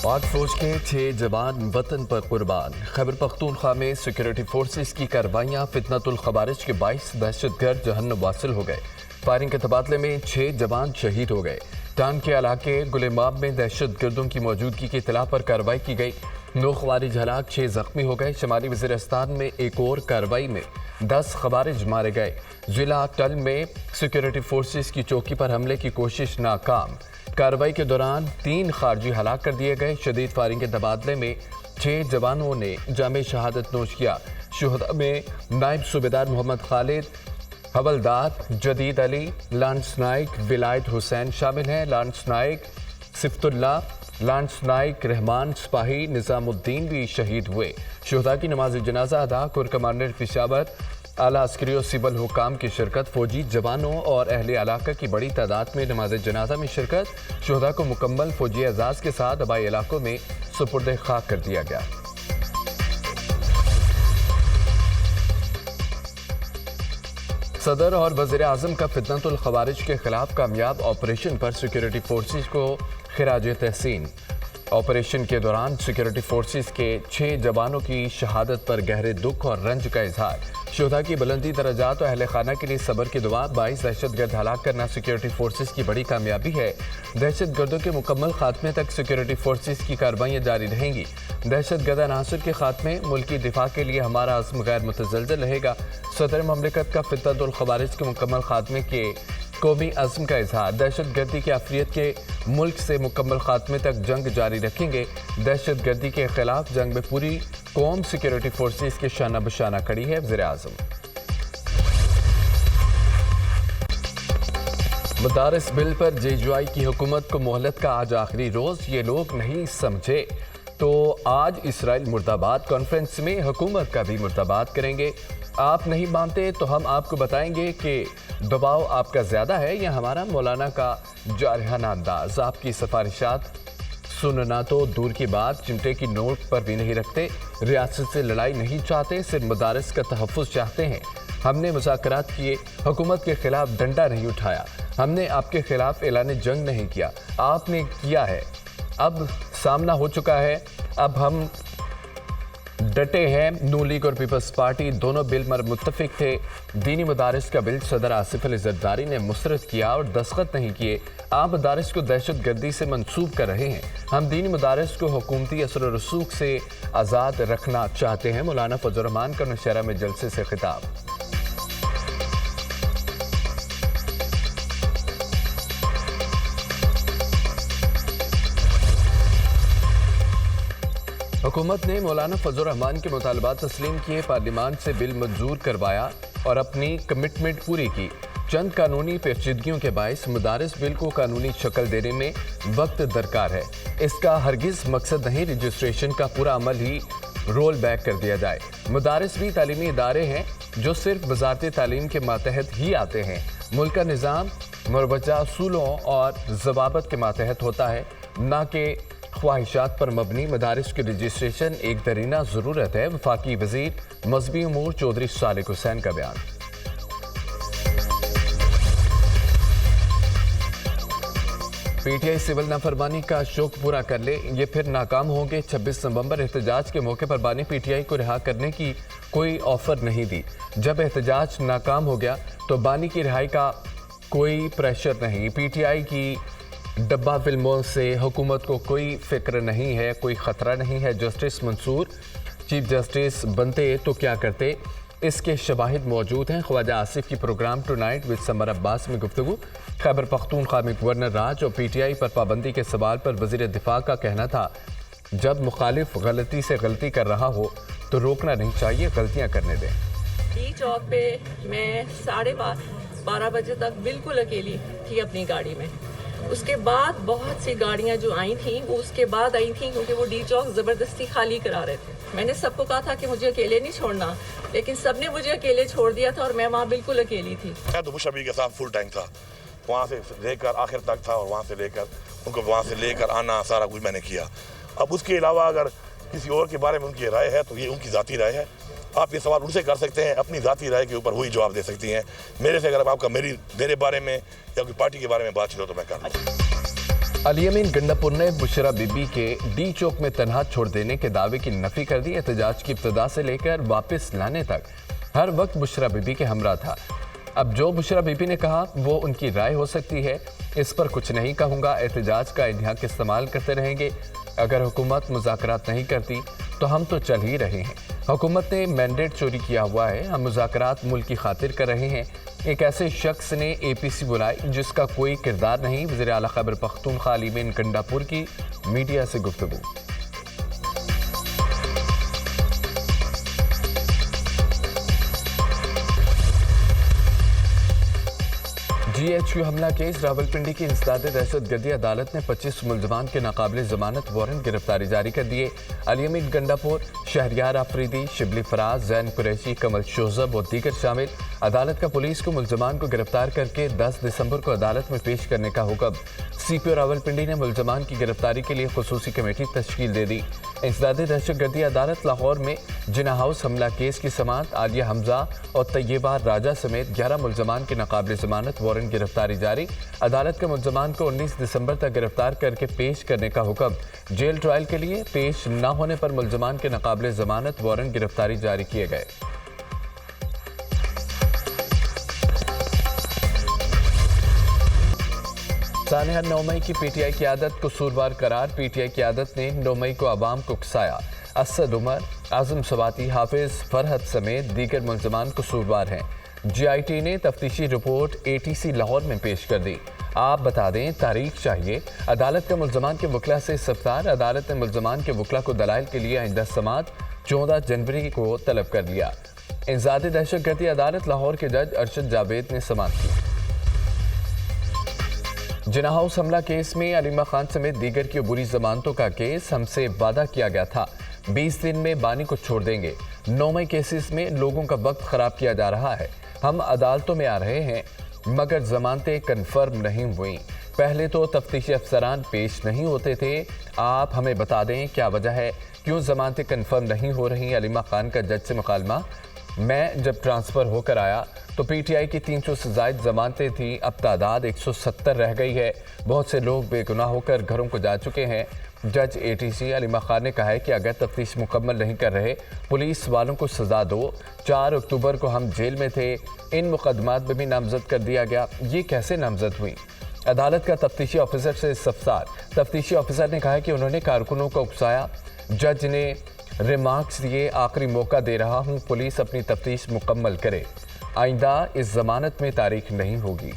पाक फौज के 6 जवान वतन पर कुर्बान। खैबर पख्तूनख्वा में सिक्योरिटी फोर्सेस की कार्रवाइयां फितनतुल खवारिज के 22 दहशतगर्द जहन्नम वासिल हो गए। फायरिंग के तबादले में 6 जवान शहीद हो गए। टांग के इलाके गुलेमाब में दहशतगर्दों की मौजूदगी की इतला पर कार्रवाई की गई। 9 खवारिज हलाक, 6 जख्मी हो गए। शुमाली वज़ीरिस्तान में एक और कार्रवाई में 10 खवारिज मारे गए। जिला टल में सिक्योरिटी फोर्सेस की चौकी पर हमले की कोशिश नाकाम। कार्रवाई के दौरान 3 खारजी हलाक कर दिए गए। शदीद फायरिंग के तबादले में 6 जवानों ने जामे शहादत नोश किया। शुहदा में नायब सूबेदार मोहम्मद खालिद, हवलदार जदीद अली, लांस नाइक विलायत हुसैन शामिल हैं। लांस नाइक सिफ्तुल्ला, लांस नाइक रहमान सिपाही निजामुद्दीन भी शहीद हुए। शुहदा की नमाज जनाजा अदा कोर कमांडर पेशावर, आला अस्करी और सिविल हुकाम की शिरकत। फौजी जवानों और अहले इलाका की बड़ी तादाद में नमाज जनाजा में शिरकत। शुहदा को मुकम्मल फौजी एजाज के साथ आबाई इलाकों में सुपुर्द खाक कर दिया गया। सदर और वज़ीर आज़म का फितनतुल खवारिज के खिलाफ कामयाब ऑपरेशन पर सिक्योरिटी फोर्सेस को खिराज तहसीन। ऑपरेशन के दौरान सिक्योरिटी फोर्सेस के 6 जवानों की शहादत पर गहरे दुख और रंज का इजहार। शुहदा की बुलंदी दर्जात और अहले खाना के लिए सब्र की दुआ। 22 दहशतगर्द हलाक करना सिक्योरिटी फोर्सेस की बड़ी कामयाबी है। दहशतगर्दों के मुकम्मल खात्मे तक सिक्योरिटी फोर्सेस की कार्रवाइयाँ जारी रहेंगी। दहशतगर्द अनासर के खात्मे, मुल्की दिफा के लिए हमारा अज़्म गैर मुतज़लज़ल रहेगा। सदर ममलिकत का फितनतुल खवारिज के मुकम्मल खात्मे के कौमी अज़्म का इजहार। दहशतगर्दी की आफियत के मुल्क से मुकम्मल खात्मे तक जंग जारी रखेंगे। दहशतगर्दी के खिलाफ जंग में पूरी कौम सिक्योरिटी फोर्सेस के शाना बशाना खड़ी है। वज़ीर आज़म मदारस बिल पर जेजुआई की हुकूमत को मोहलत का आज आखिरी रोज। ये लोग नहीं समझे तो आज इसराइल मुर्दाबाद कॉन्फ्रेंस में हुकूमत का भी मुर्दाबाद करेंगे। आप नहीं मानते तो हम आपको बताएंगे कि दबाव आपका ज्यादा है या हमारा। मौलाना का जारहाना अंदाज। आपकी सिफारिशात सुनना तो दूर की बात, चिमटे की नोट पर भी नहीं रखते। रियासत से लड़ाई नहीं चाहते, सिर्फ मदारस का तहफ़्फ़ुज़ चाहते हैं। हमने मुज़ाकरात किए, हुकूमत के खिलाफ डंडा नहीं उठाया। हमने आपके खिलाफ ऐलान जंग नहीं किया, आपने किया है। अब सामना हो चुका है। अब हम डटे हैं। नून लीग और पीपल्स पार्टी दोनों बिल पर मुत्तफिक थे। दीनी मदारिस का बिल सदर आसिफ अली जरदारी ने मुस्तरद किया और दस्तखत नहीं किए। आप मदारिस को दहशत गर्दी से मंसूब कर रहे हैं। हम दीनी मदारिस को हुकूमती असर और रसूख से आज़ाद रखना चाहते हैं। मौलाना फजल रहमान का नौशहरा में जलसे से खिताब। हुकूमत ने मौलाना फजल रहमान के मुतालबात तस्लीम किए, पार्लियामान से बिल मंजूर करवाया और अपनी कमिटमेंट पूरी की। चंद कानूनी पेचीदगियों के बायस मदारिस बिल को कानूनी शक्ल देने में वक्त दरकार है। इसका हरगिज मकसद नहीं रजिस्ट्रेशन का पूरा अमल ही रोल बैक कर दिया जाए। मदारिस भी तालीमी इदारे हैं जो सिर्फ वजारत तालीम के मातहत ही आते हैं। मुल्क का निज़ाम मुरवजा असूलों और ज़वाबत के मातहत होता है, ना कि ख्वाहिशात पर मबनी। मदारिस की रजिस्ट्रेशन एक दरीना ज़रूरत है। वफाकी वज़ीर मजहबी उमूर चौधरी सालिक हुसैन का बयान। पीटीआई सिविल नाफरमानी का शौक पूरा कर ले, ये फिर नाकाम होंगे। 26 नवंबर एहतजाज के मौके पर बानी पीटीआई को रिहा करने की कोई ऑफर नहीं दी। जब एहतजाज नाकाम हो गया तो बानी की रिहाई का कोई प्रेशर नहीं। पीटीआई की डब्बा फिल्मों से हुकूमत को कोई फिक्र नहीं है, कोई ख़तरा नहीं है। जस्टिस मंसूर चीफ जस्टिस बनते तो क्या करते, इसके शवाहिद मौजूद हैं। ख्वाजा आसिफ की program tonight with Samar Abbas में गुफ्तगू। खैबर पख्तूनख्वा में गवर्नर राज और पीटीआई पर पाबंदी के सवाल पर वज़ीर दिफा का कहना था, जब मुखालिफ गलती से गलती कर रहा हो तो रोकना नहीं चाहिए, गलतियाँ करने दें। डी चौक पे मैं 12:30 बजे तक बिल्कुल अकेली थी अपनी गाड़ी में। उसके बाद बहुत सी गाड़ियां जो आई थी वो उसके बाद आई थी, क्योंकि वो डी चौक ज़बरदस्ती खाली करा रहे थे। मैंने सबको कहा था कि मुझे अकेले नहीं छोड़ना, लेकिन सबने मुझे अकेले छोड़ दिया था और मैं वहाँ बिल्कुल अकेली थी। तो मुशबी के साथ फुल टैंक था, वहाँ से लेकर आखिर तक था और वहाँ से लेकर उनको वहाँ से लेकर आना सारा कुछ मैंने किया। अब उसके अलावा अगर किसी और के बारे में उनकी राय है तो ये उनकी ज़ाती राय है। आप ये सवाल उनसे कर सकते हैं, अपनी ज़ाती राय के ऊपर वही जवाब दे सकती हैं। मेरे से अगर आपका मेरे बारे में या कोई पार्टी के बारे में बातचीत हो तो मैं कर लूँ। अलियमीन गंडापुर ने बुशरा बीबी के डी चौक में तनहा छोड़ देने के दावे की नफी कर दी। एहतजाज की इब्तदा से लेकर वापस लाने तक हर वक्त बुशरा बीबी के हमरा था। अब जो बुशरा बीबी ने कहा वो उनकी राय हो सकती है, इस पर कुछ नहीं कहूँगा। एहतजाज का इन्हाक इस्तेमाल करते रहेंगे। अगर हुकूमत मुज़ाकरात नहीं करती तो हम तो चल ही रहे हैं। हुकूमत ने मैंडेट चोरी किया हुआ है, हम मुज़ाकरात मुल्क की खातिर कर रहे हैं। एक ऐसे शख्स ने APC बुलाई जिसका कोई किरदार नहीं। वज़ीर आला खैबर पख्तूनख्वा अलियमीन गंडापुर की मीडिया से गुफ्तगू। GHQ हमला केस रावलपिंडी की इंसदाद दहशतगर्दी अदालत ने 25 मुलजमान के नाकाबिल जमानत वारंट गिरफ्तारी जारी कर दिए। अलियमीन गंडापुर, शहरियार आफरीदी, शिबली फराज, जैन कुरैशी, कमल शोजब और दीगर शामिल। अदालत का पुलिस को मुलजमान को गिरफ्तार करके 10 दिसंबर को अदालत में पेश करने का हुक्म। CPO रावलपिंडी ने मुलजमान की गिरफ्तारी के लिए खुसूसी कमेटी तश्कील दे दी। इंसदाद दहशतगर्दी अदालत लाहौर में जिना हाउस हमला केस की समाअत आलिया हमजा और तैयबा राजा समेत 11 मुलजमान के नाकाबिल जमानत वारंट गिरफ्तारी जारी। अदालत के मुलजमान को 19 दिसंबर तक गिरफ्तार करके पेश करने का हुक्म। जेल ट्रायल के लिए पेश न होने पर मुलजमान के नाकाबिल जमानत वारंट गिरफ्तारी जारी किए गए। सानिया 9 मई की PTI क़यादत कसूरवार करार। PTI क़यादत ने 9 मई को आवाम को उकसाया। असद उमर, आजम सवाती, हाफिज फरहत समेत दीगर मुलजमान कसूरवार हैं। GIT ने तफ्तीशी रिपोर्ट ATC लाहौर में पेश कर दी। आप बता दें तारीख चाहिए। अदालत का मुलजमान के वकला से इस्तफ्सार। अदालत ने मुलजमान के वकला को दलाइल के लिए आइंदा समाअत 14 जनवरी को तलब कर लिया। इंसदाद दहशतगर्दी अदालत लाहौर के जज अरशद जावेद ने समाअत की। जिना हाउस हमला केस में अलीमा खान समेत दीगर की अबूरी जमानतों का केस। हमसे वादा किया गया था 20 दिन में बानी को छोड़ देंगे। 9 मई केसेस में लोगों का वक्त खराब किया जा रहा है। हम अदालतों में आ रहे हैं मगर जमानतें कन्फर्म नहीं हुई। पहले तो तफ्तीशी अफसरान पेश नहीं होते थे। आप हमें बता दें क्या वजह है, क्यों जमानतें कन्फर्म नहीं हो रही। अलीमा खान का जज से मुकालमा। मैं जब ट्रांसफ़र होकर आया तो PTI की 300 से ज़ायद जमानतें थी, अब तादाद 170 रह गई है। बहुत से लोग बेगुनाह होकर घरों को जा चुके हैं। जज ATC अलीमा खान ने कहा है कि अगर तफ्तीश मुकम्मल नहीं कर रहे पुलिस वालों को सज़ा दो। 4 अक्टूबर को हम जेल में थे, इन मुकदमात में भी नामजद कर दिया गया। ये कैसे नामजद हुई। अदालत का तफ्तीशी ऑफिसर से इस्तफ्सार। तफ्तीशी ऑफिसर ने कहा कि उन्होंने कारकुनों को उकसाया। जज ने रिमार्क्स दिए, आखिरी मौका दे रहा हूँ, पुलिस अपनी तफ्तीश मुकम्मल करे। आइंदा इस जमानत में तारीख नहीं होगी।